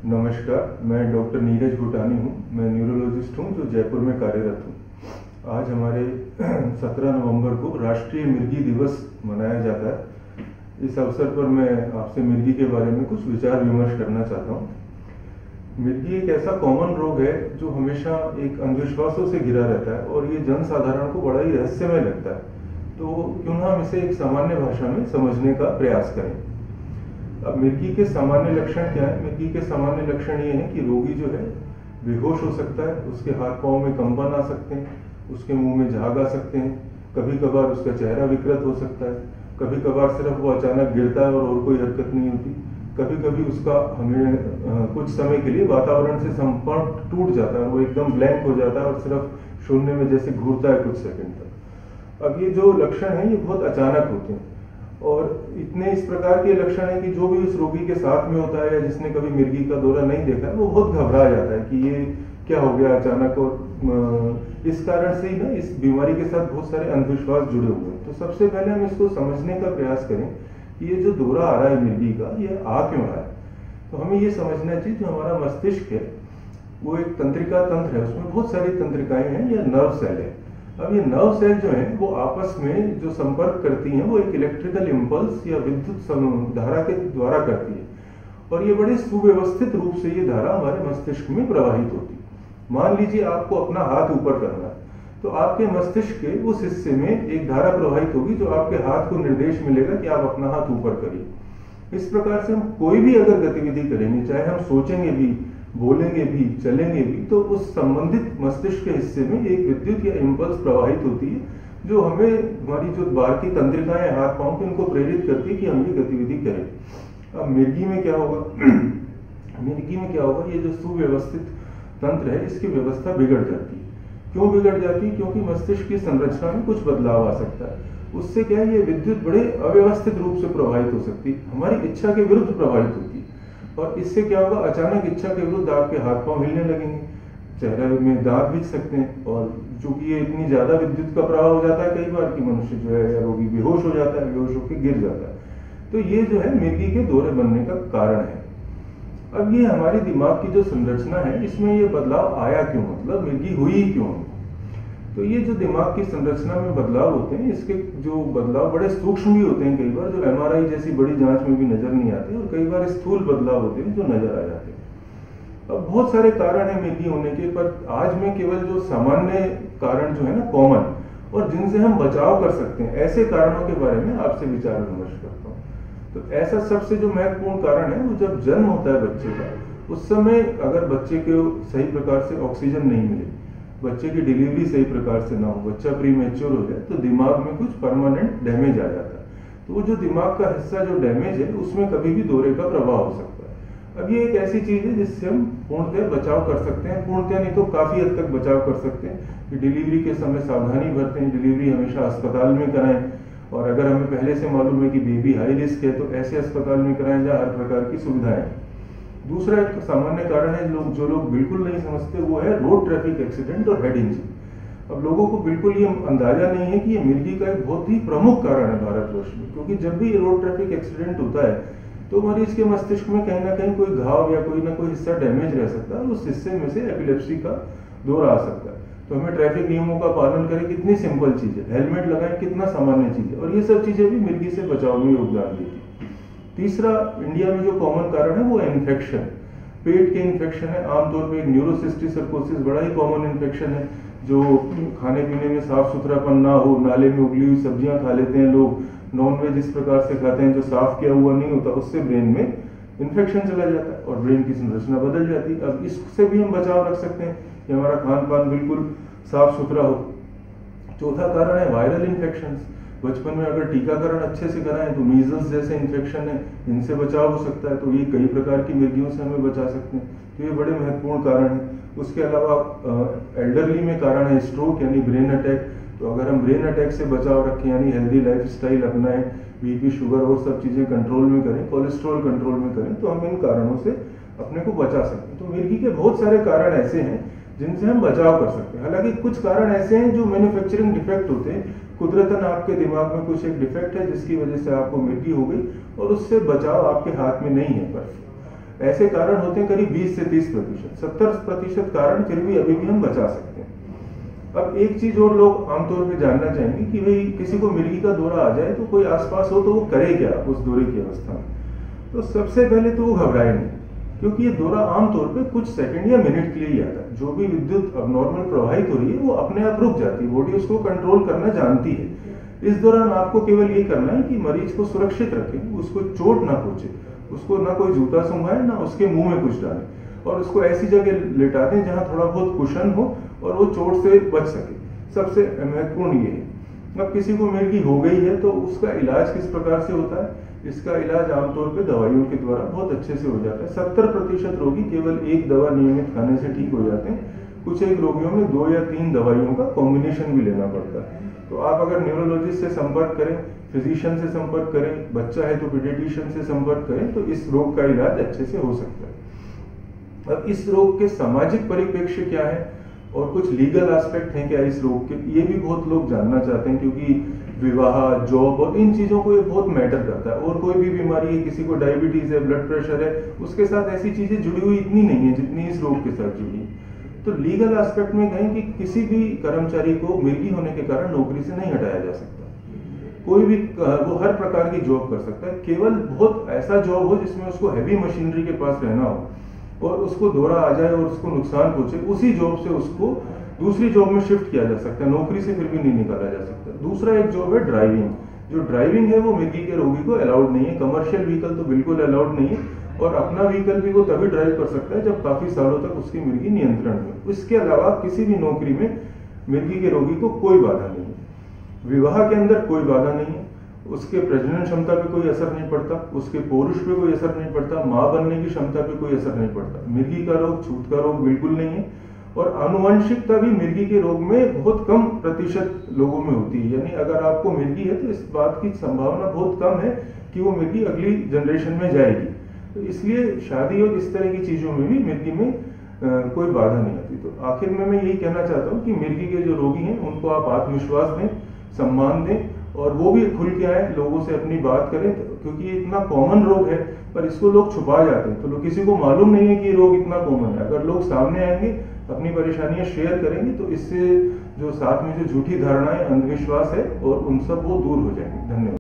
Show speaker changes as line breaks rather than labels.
नमस्कार, मैं डॉक्टर नीरज भूटानी हूँ। मैं न्यूरोलॉजिस्ट हूँ जो जयपुर में कार्यरत हूँ। आज हमारे 17 नवंबर को राष्ट्रीय मिर्गी दिवस मनाया जाता है। इस अवसर पर मैं आपसे मिर्गी के बारे में कुछ विचार विमर्श करना चाहता हूँ। मिर्गी एक ऐसा कॉमन रोग है जो हमेशा एक अंधविश्वासों से घिरा रहता है और ये जनसाधारण को बड़ा ही रहस्यमय लगता है। तो क्यों ना हम इसे एक सामान्य भाषा में समझने का प्रयास करें। अब मिर्गी के सामान्य लक्षण क्या है? मिर्गी के सामान्य लक्षण ये हैं कि रोगी जो है बेहोश हो सकता है, उसके हाथ पांव में कंपन आ सकते हैं, उसके मुंह में झाग आ सकते हैं, कभी कभार उसका चेहरा विकृत हो सकता है, कभी कभार सिर्फ वो अचानक गिरता है और कोई हरकत नहीं होती, कभी कभी उसका हमें कुछ समय के लिए वातावरण से संपर्क टूट जाता है, वो एकदम ब्लैंक हो जाता है और सिर्फ शून्य में जैसे घूरता है कुछ सेकंड तक। अब ये जो लक्षण है ये बहुत अचानक होते हैं और इतने इस प्रकार के लक्षण है कि जो भी उस रोगी के साथ में होता है या जिसने कभी मिर्गी का दौरा नहीं देखा है वो बहुत घबरा जाता है कि ये क्या हो गया अचानक। और इस कारण से ही ना इस बीमारी के साथ बहुत सारे अंधविश्वास जुड़े हुए हैं। तो सबसे पहले हम इसको समझने का प्रयास करें कि ये जो दौरा आ रहा है मिर्गी का, ये आ क्यों रहा है। तो हमें ये समझना चाहिए जो हमारा मस्तिष्क है वो एक तंत्रिका तंत्र है, उसमें बहुत सारी तंत्रिकाएं हैं या नर्व सेल है। अब ये नर्व सेल जो है वो आपस में जो संपर्क करती हैं वो एक इलेक्ट्रिकल इम्पल्स या विद्युत धारा के द्वारा करती है और ये बड़े सुव्यवस्थित रूप से ये धारा हमारे मस्तिष्क में प्रवाहित होती है। मान लीजिए आपको अपना हाथ ऊपर करना है तो आपके मस्तिष्क के उस हिस्से में एक धारा प्रवाहित होगी जो आपके हाथ को निर्देश मिलेगा कि आप अपना हाथ ऊपर करिए। इस प्रकार से हम कोई भी अगर गतिविधि करेंगे, चाहे हम सोचेंगे भी, बोलेंगे भी, चलेंगे भी, तो उस संबंधित मस्तिष्क के हिस्से में एक विद्युत या इम्पल्स प्रवाहित होती है जो हमें हमारी जो बाहर की तंत्रिकाएं हाथ पांव की उनको प्रेरित करती है कि हम ये गतिविधि करें। अब मिर्गी में क्या होगा मिर्गी में क्या होगा, ये जो सुव्यवस्थित तंत्र है इसकी व्यवस्था बिगड़ जाती है। क्यों बिगड़ जाती है? क्योंकि मस्तिष्क की संरचना में कुछ बदलाव आ सकता है। उससे क्या है, ये विद्युत बड़े अव्यवस्थित रूप से प्रभावित हो सकती है, हमारी इच्छा के विरुद्ध प्रभावित होती है। और इससे क्या होगा, अचानक इच्छा के विरुद्ध आपके हाथ पांव हिलने लगेंगे, चेहरे में दांत बिछ सकते हैं। और चूंकि ये इतनी ज्यादा विद्युत का प्रभाव हो जाता है कई बार कि मनुष्य जो है या रोगी बेहोश हो जाता है, बेहोश होकर गिर जाता है। तो ये जो है मिर्गी के दौरे बनने का कारण है। अब ये हमारे दिमाग की जो संरचना है इसमें ये बदलाव आया क्यों, मतलब मिर्गी हुई क्यों। तो ये जो दिमाग की संरचना में बदलाव होते हैं इसके जो बदलाव बड़े सूक्ष्म भी होते हैं, कई बार जो एमआरआई जैसी बड़ी जांच में भी नजर नहीं आते, और कई बार स्थूल बदलाव होते हैं जो नजर आ जाते हैं। अब बहुत सारे कारण हैं मिर्गी होने के, पर आज मैं केवल जो सामान्य कारण जो है ना कॉमन और जिनसे हम बचाव कर सकते हैं ऐसे कारणों के बारे में आपसे विचार विमर्श करता हूँ। तो ऐसा सबसे जो महत्वपूर्ण कारण है वो जब जन्म होता है बच्चे का, उस समय अगर बच्चे को सही प्रकार से ऑक्सीजन नहीं मिले, बच्चे की डिलीवरी सही प्रकार से ना हो, बच्चा प्री मैच्योर हो जाए तो दिमाग में कुछ परमानेंट डैमेज आ जाता है। तो वो जो दिमाग का हिस्सा जो डैमेज है उसमें कभी भी दौरे का प्रभाव हो सकता है। अब ये एक ऐसी चीज है जिससे हम पूर्णतः बचाव कर सकते हैं, पूर्णतः नहीं तो काफी हद तक बचाव कर सकते हैं कि डिलीवरी के समय सावधानी बरतें, डिलीवरी हमेशा अस्पताल में कराएं, और अगर हमें पहले से मालूम है कि बेबी हाई रिस्क है तो ऐसे अस्पताल में कराएं जहाँ हर प्रकार की सुविधाएं। दूसरा एक सामान्य कारण है जो लोग बिल्कुल नहीं समझते, वो है रोड ट्रैफिक एक्सीडेंट और हेड इंजरी। अब लोगों को बिल्कुल ये अंदाजा नहीं है कि ये मिर्गी का एक बहुत ही प्रमुख कारण है भारतवर्ष में, क्योंकि जब भी रोड ट्रैफिक एक्सीडेंट होता है तो मरीज के मस्तिष्क में कहीं ना कहीं कोई घाव या कोई ना कोई हिस्सा डैमेज रह सकता है और उस हिस्से में से एपिलेप्सी का दौरा आ सकता है। तो हमें ट्रैफिक नियमों का पालन करें, कितनी सिंपल चीज है, हेलमेट लगाएं, कितना सामान्य चीज है, और ये सब चीजें भी मिर्गी से बचाव में योगदान देती है। तीसरा इंडिया में जो कॉमन कारण है वो है इन्फेक्शन, पेट के इन्फेक्शन है। आमतौर पर एक न्यूरोसिस्टिसर्कोसिस बड़ा ही कॉमन इन्फेक्शन है, जो खाने पीने में साफ सुथरापन ना हो, नाले में उगली हुई सब्जियां खा लेते हैं लोग, नॉनवेज इस प्रकार से खाते हैं जो साफ किया हुआ नहीं होता, उससे ब्रेन में इन्फेक्शन चला जाता है और ब्रेन की संरचना बदल जाती है। अब इससे भी हम बचाव रख सकते हैं कि हमारा खान पान बिल्कुल साफ सुथरा हो। चौथा कारण है वायरल इन्फेक्शन। बचपन में अगर टीकाकरण अच्छे से कराएं तो मीजल्स जैसे इन्फेक्शन है, इनसे बचाव हो सकता है, तो ये कई प्रकार की मिर्गियों से हमें बचा सकते हैं। तो ये बड़े महत्वपूर्ण कारण है। उसके अलावा एल्डरली में कारण है स्ट्रोक यानी ब्रेन अटैक। तो अगर हम ब्रेन अटैक से बचाव रखें यानी हेल्दी लाइफ स्टाइल अपनाएं, बीपी शुगर और सब चीजें कंट्रोल में करें, कोलेस्ट्रॉल कंट्रोल में करें, तो हम इन कारणों से अपने को बचा सकते हैं। तो मिर्गी के बहुत सारे कारण ऐसे हैं जिनसे हम बचाव कर सकते हैं। हालांकि कुछ कारण ऐसे हैं जो मैन्युफैक्चरिंग डिफेक्ट होते हैं, कुदरतन आपके दिमाग में कुछ एक डिफेक्ट है जिसकी वजह से आपको मिर्गी हो गई और उससे बचाव आपके हाथ में नहीं है। पर ऐसे कारण होते हैं करीब 20 से 30%। 70% कारण फिर भी अभी भी हम बचा सकते हैं। अब एक चीज और लोग आमतौर पे जानना चाहेंगे कि भाई किसी को मिर्गी का दौरा आ जाए तो कोई आसपास हो तो वो करे क्या उस दौरे की अवस्था में। तो सबसे पहले तो वो घबराए नहीं, क्योंकि ये दौरा आमतौर पे कुछ सेकंड या मिनट के लिए ही आता है। जो भी विद्युत नॉर्मल प्रवाहित हो रही है वो अपने आप रुक जाती है, बॉडी उसको कंट्रोल करना जानती है। इस दौरान आपको केवल ये करना है कि मरीज को सुरक्षित रखें, उसको चोट ना पहुंचे, उसको ना कोई जूता सूंघाए ना उसके मुंह में कुछ डालें, और उसको ऐसी जगह लेटा दें जहां थोड़ा बहुत कुशन हो और वो चोट से बच सके। सबसे महत्वपूर्ण ये है। अब किसी को मिर्गी हो गई है तो उसका इलाज किस प्रकार से होता है? इसका इलाज आमतौर पे दवाइयों के द्वारा बहुत अच्छे से हो जाता है। 70% रोगी केवल एक दवा नियमित खाने से ठीक हो जाते हैं। कुछ एक रोगियों में 2 या 3 दवाइयों का कॉम्बिनेशन भी लेना पड़ता है। तो आप अगर न्यूरोलॉजिस्ट से संपर्क करें, फिजिशियन से संपर्क करें, बच्चा है तो पीडियाट्रिशियन से संपर्क करें, तो इस रोग का इलाज अच्छे से हो सकता है। अब इस रोग के सामाजिक परिप्रेक्ष्य क्या है और कुछ लीगल एस्पेक्ट हैं क्या इस रोग के, ये भी बहुत लोग जानना चाहते हैं, क्योंकि विवाह, जॉब और इन चीजों को ये बहुत मैटर करता है। और कोई भी बीमारी है, किसी को डायबिटीज है, ब्लड प्रेशर है, उसके साथ ऐसी चीजें जुड़ी हुई इतनी नहीं है जितनी इस रोग के साथ जुड़ी है। तो लीगल एस्पेक्ट में कहें कि किसी भी कर्मचारी को मिर्गी होने के कारण नौकरी से नहीं हटाया जा सकता। कोई भी वो हर प्रकार की जॉब कर सकता है, केवल बहुत ऐसा जॉब हो जिसमें उसको हैवी मशीनरी के पास रहना हो और उसको दौरा आ जाए और उसको नुकसान पहुंचे, उसी जॉब से उसको दूसरी जॉब में शिफ्ट किया जा सकता है, नौकरी से फिर भी नहीं निकाला जा सकता। दूसरा एक जॉब है ड्राइविंग। जो ड्राइविंग है वो मिर्गी के रोगी को अलाउड नहीं है। कमर्शियल व्हीकल तो बिल्कुल अलाउड नहीं है, और अपना व्हीकल भी वो तभी ड्राइव कर सकता है जब काफी सालों तक उसकी मिर्गी नियंत्रण में। इसके अलावा किसी भी नौकरी में मिर्गी के रोगी को कोई बाधा नहीं है। विवाह के अंदर कोई बाधा नहीं है, उसके प्रजनन क्षमता पे कोई असर नहीं पड़ता, उसके पौरुष पे कोई असर नहीं पड़ता, मां बनने की क्षमता पे कोई असर नहीं पड़ता। मिर्गी का रोग छूत का रोग बिल्कुल नहीं है, और आनुवंशिकता भी मिर्गी के रोग में बहुत कम प्रतिशत लोगों में होती है। यानी अगर आपको मिर्गी है तो इस बात की संभावना बहुत कम है कि वो मिर्गी अगली जनरेशन में जाएगी। तो इसलिए शादी और इस तरह की चीजों में भी मिर्गी में कोई बाधा नहीं आती। तो आखिर में मैं यही कहना चाहता हूँ कि मिर्गी के जो रोगी हैं उनको आप आत्मविश्वास दें, सम्मान दें, और वो भी खुल के आए, लोगों से अपनी बात करें, क्योंकि ये इतना कॉमन रोग है पर इसको लोग छुपा जाते हैं। तो लोग, किसी को मालूम नहीं है कि ये रोग इतना कॉमन है। अगर लोग सामने आएंगे, अपनी परेशानियां शेयर करेंगे, तो इससे जो साथ में जो झूठी धारणाएं, अंधविश्वास है, और उन सब वो दूर हो जाएंगे। धन्यवाद।